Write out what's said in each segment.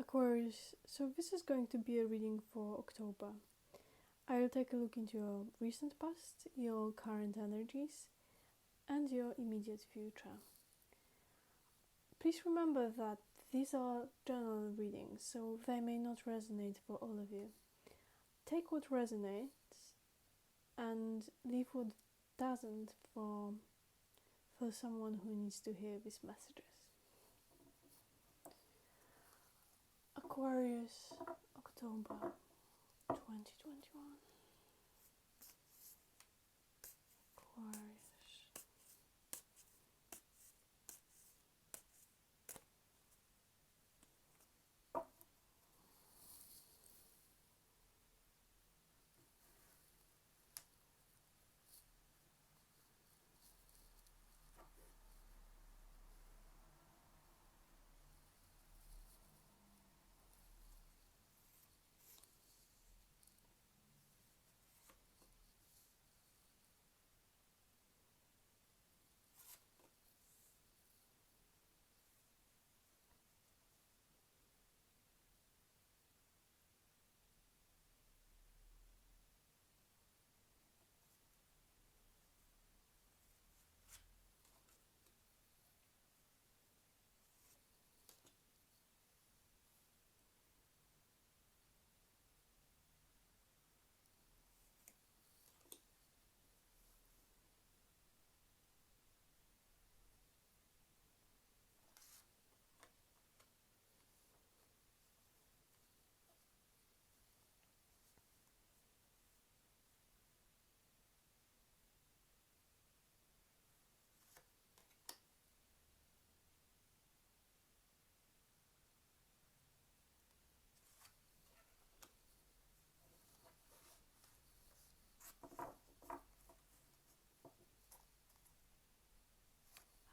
Aquarius, so this is going to be a reading for October. I will take a look into your recent past, your current energies, and your immediate future. Please remember that these are general readings, so they may not resonate for all of you. Take what resonates and leave what doesn't for someone who needs to hear these messages. Aquarius, October 2021. Aquarius.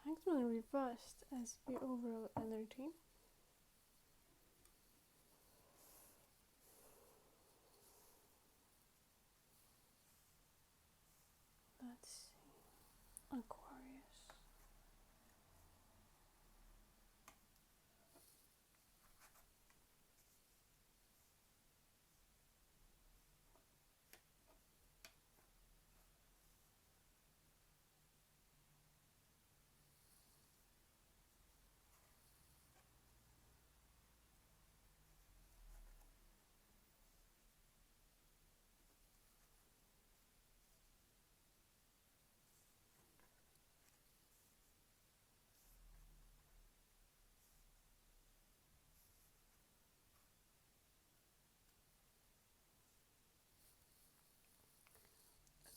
Hangman reversed as the overall energy. Let's see. Aquarius.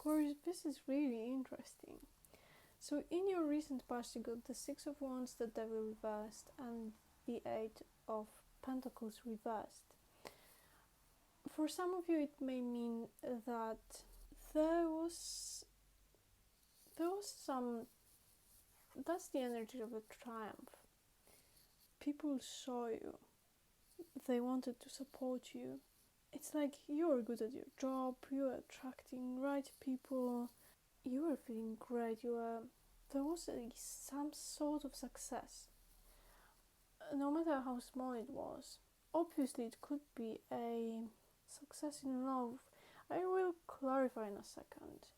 Aquarius, this is really interesting. So in your recent past you got the Six of Wands, the Devil reversed, and the Eight of Pentacles reversed. For some of you it may mean that there was some, that's the energy of a triumph. People saw you, they wanted to support you. It's like you are good at your job, you are attracting right people, you are feeling great, there was some sort of success, no matter how small it was. Obviously it could be a success in love, I will clarify in a second,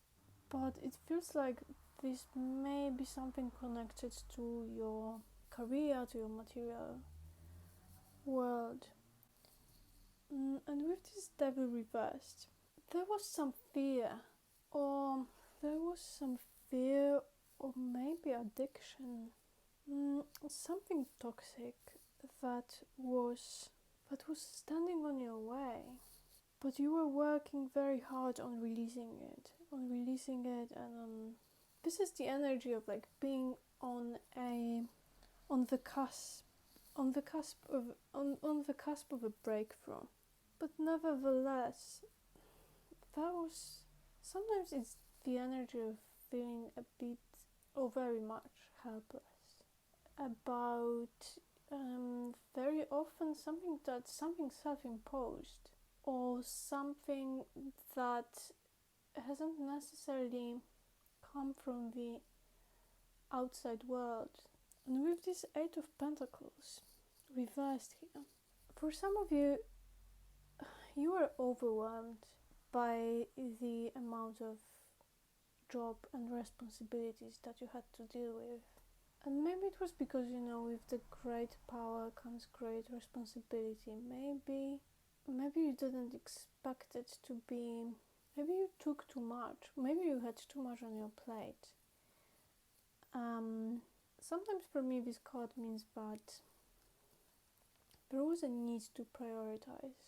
but it feels like this may be something connected to your career, to your material world. And with this Devil reversed, there was some fear, or maybe addiction, something toxic that was standing on your way, but you were working very hard on releasing it, and this is the energy of like being on the cusp of a breakthrough. But nevertheless, sometimes it's the energy of feeling a bit or very much helpless about very often something self-imposed, or something that hasn't necessarily come from the outside world. And with this Eight of Pentacles reversed here, For some of you, you are overwhelmed by the amount of job and responsibilities that you had to deal with. And maybe it was because, with the great power comes great responsibility. Maybe you didn't expect it to be, maybe you took too much. Maybe you had too much on your plate. Sometimes for me this card means that there was a need to prioritize.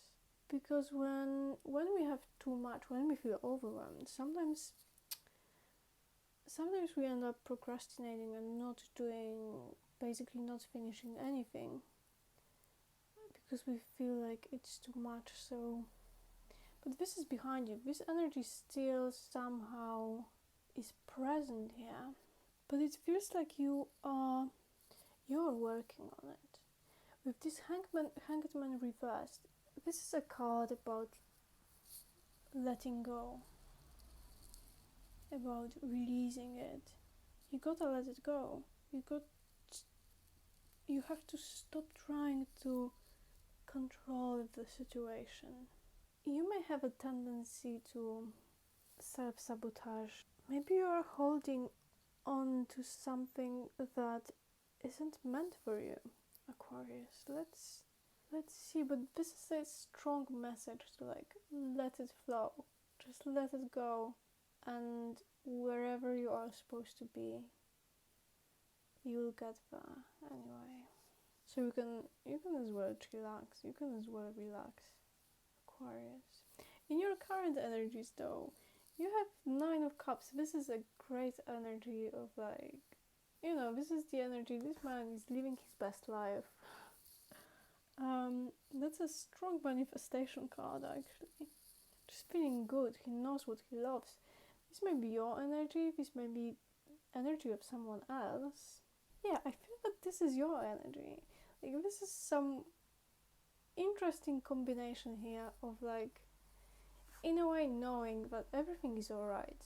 Because when we have too much, when we feel overwhelmed, sometimes we end up procrastinating and not finishing anything because we feel like it's too much. So, but this is behind you. This energy still somehow is present here, but it feels like you're working on it. With this hangman reversed, this is a card about letting go, about releasing it. You gotta let it go. You have to stop trying to control the situation. You may have a tendency to self-sabotage. Maybe you are holding on to something that isn't meant for you, Aquarius. Let's see, but this is a strong message to let it flow. Just let it go, and wherever you are supposed to be, you'll get there anyway. So you can as well relax. You can as well relax, Aquarius. In your current energies though, you have 9 of Cups. This is a great energy of this is the energy, this man is living his best life. That's a strong manifestation card actually. Just feeling good, he knows what he loves. This may be your energy, this may be energy of someone else. Yeah, I feel that this is your energy. This is some interesting combination here of in a way knowing that everything is alright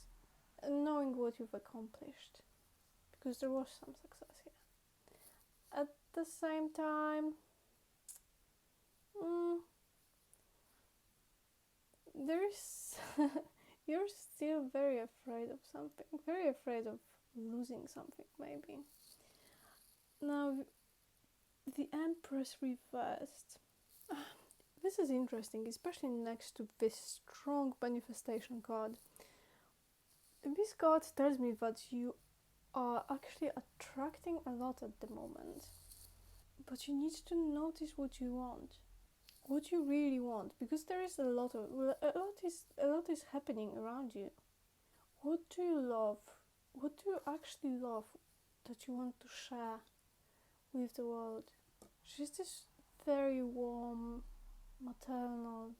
and knowing what you've accomplished, because there was some success here. At the same time, you're still very afraid of something, very afraid of losing something maybe. Now, the Empress reversed. This is interesting, especially next to this strong manifestation card. This card tells me that you are actually attracting a lot at the moment, but you need to notice what you want, what you really want, because there is a lot is happening around you. What do you love? What do you actually love that you want to share with the world? She's this very warm, maternal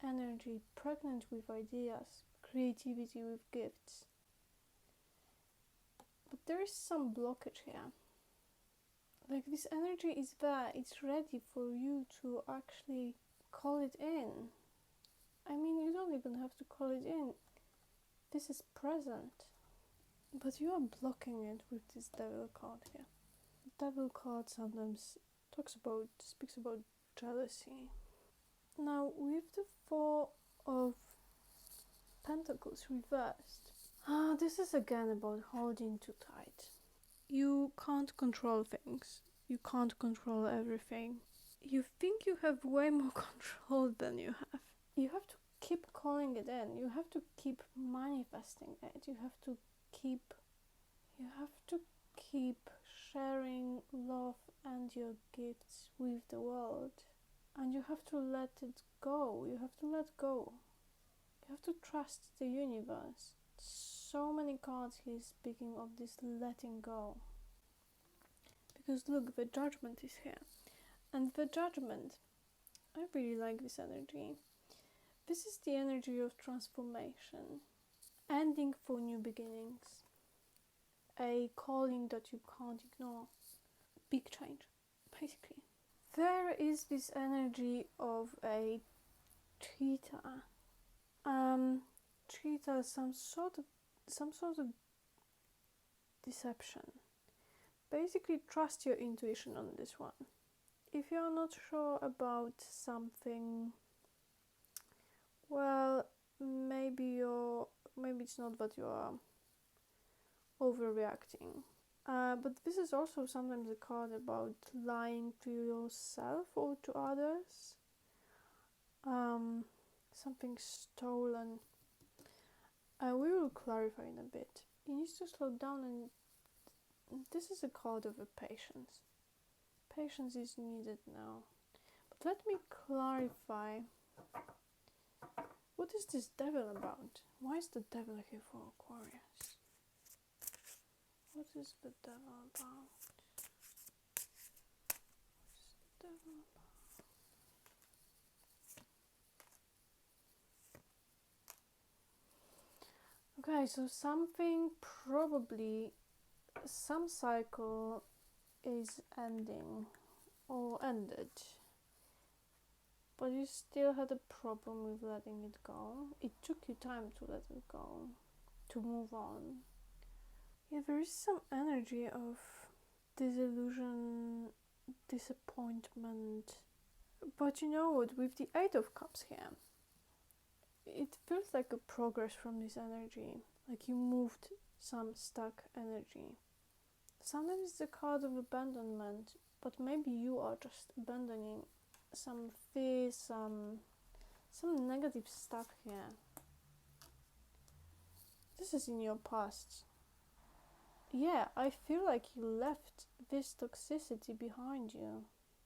energy, pregnant with ideas, creativity, with gifts. But there is some blockage here. This energy is there, it's ready for you to actually call it in. I mean, you don't even have to call it in. This is present. But you are blocking it with this Devil card here. The Devil card sometimes speaks about jealousy. Now, with the 4 of Pentacles reversed, this is again about holding too tight. You can't control things. You can't control everything. You think you have way more control than you have. You have to keep calling it in. You have to keep manifesting it. You have to keep sharing love and your gifts with the world. And you have to let it go. You have to let go. You have to trust the universe. So many cards here speaking of this letting go. Because look, the Judgment is here. And the Judgment, I really like this energy. This is the energy of transformation. Ending for new beginnings. A calling that you can't ignore. Big change, basically. There is this energy of a cheetah. Cheetah, some sort of deception. Basically, trust your intuition on this one. if you're not sure about something, well, maybe it's not that you are overreacting. But this is also sometimes a card about lying to yourself or to others. Something stolen. We will clarify in a bit. You need to slow down, and this is a card of patience. Patience is needed now. But let me clarify. What is this devil about? Why is the devil here for Aquarius? What is the devil about? What's the devil about? Okay, so something, probably some cycle is ending or ended, but you still had a problem with letting it go. It took you time to let it go, to move on. Yeah, there is some energy of disillusion, disappointment. But you know what, with the Eight of Cups here, it feels like a progress from this energy. Like you moved some stuck energy. Sometimes it's a card of abandonment, but maybe you are just abandoning some fear, some negative stuff here. This is in your past. Yeah, I feel like you left this toxicity behind you.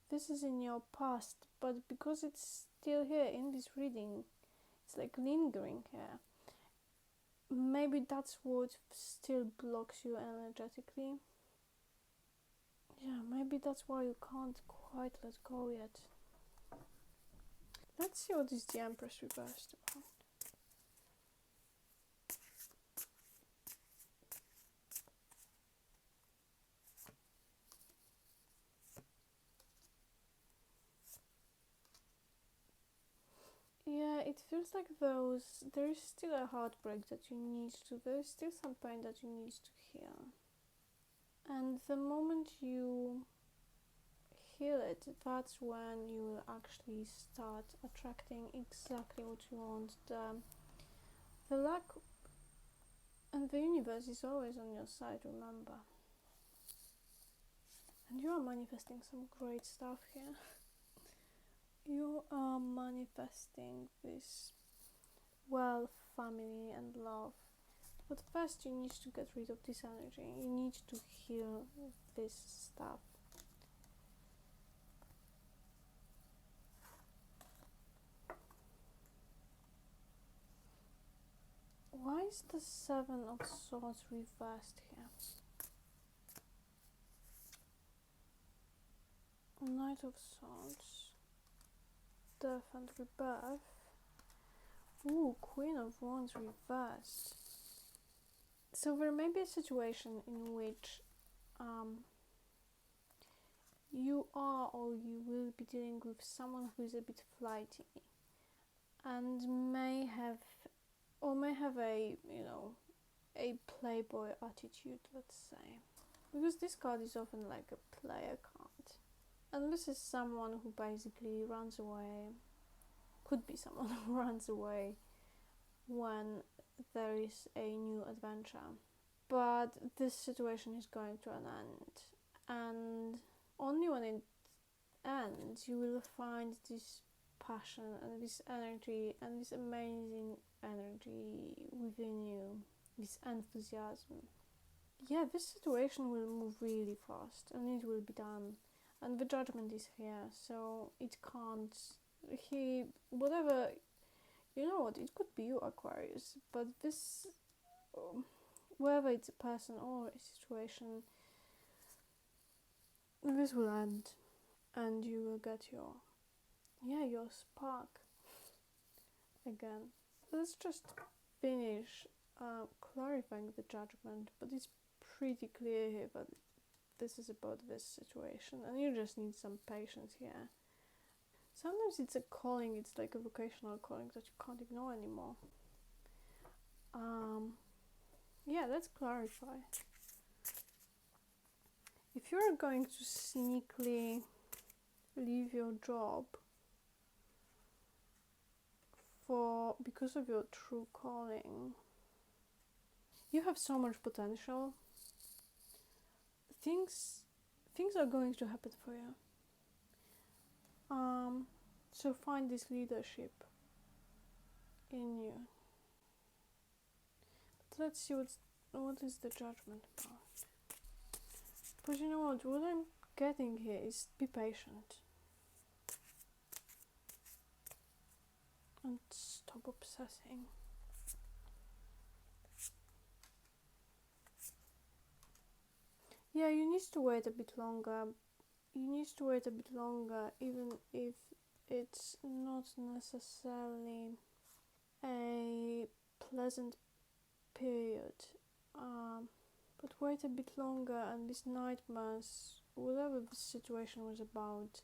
This is in your past, but because it's still here in this reading, it's like lingering here. Maybe that's what still blocks you energetically. Yeah, maybe that's why you can't quite let go yet. Let's see what is the Empress reversed about. Yeah, it feels like there is still a heartbreak that you need to, there is still some pain that you need to heal. And the moment you heal it, that's when you will actually start attracting exactly what you want. The luck and the universe is always on your side, remember. And you are manifesting some great stuff here. You are manifesting this wealth, family and love. But first you need to get rid of this energy. You need to heal this stuff. Why is the Seven of Swords reversed here? Knight of Swords. Death and rebirth. Ooh, Queen of Wands reversed. So there may be a situation in which you are or you will be dealing with someone who is a bit flighty and may have a, a playboy attitude, let's say. Because this card is often like a player card. And this is someone who basically runs away, could be someone who runs away when there is a new adventure. But this situation is going to an end. And only when it ends, you will find this passion and this energy and this amazing energy within you, this enthusiasm. Yeah, this situation will move really fast and it will be done. And the Judgment is here, so it can't, whatever, you know what, it could be you, Aquarius, but this, whether it's a person or a situation, this will end and you will get your spark again. Let's just finish clarifying the Judgment, but it's pretty clear here that this is about this situation and you just need some patience here. Sometimes it's a calling, it's like a vocational calling that you can't ignore anymore. Yeah, let's clarify. If you're going to sneakily leave your job because of your true calling. You have so much potential. Things are going to happen for you. So find this leadership in you. But let's see what is the judgment about. But you know what I'm getting here is be patient. And stop obsessing. Yeah, you need to wait a bit longer. Even if it's not necessarily a pleasant period. But wait a bit longer, and these nightmares, whatever the situation was about,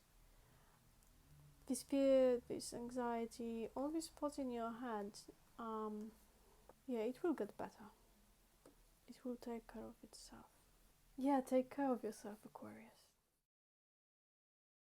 this fear, this anxiety, all these thoughts in your head, yeah, it will get better. It will take care of itself. Yeah, take care of yourself, Aquarius.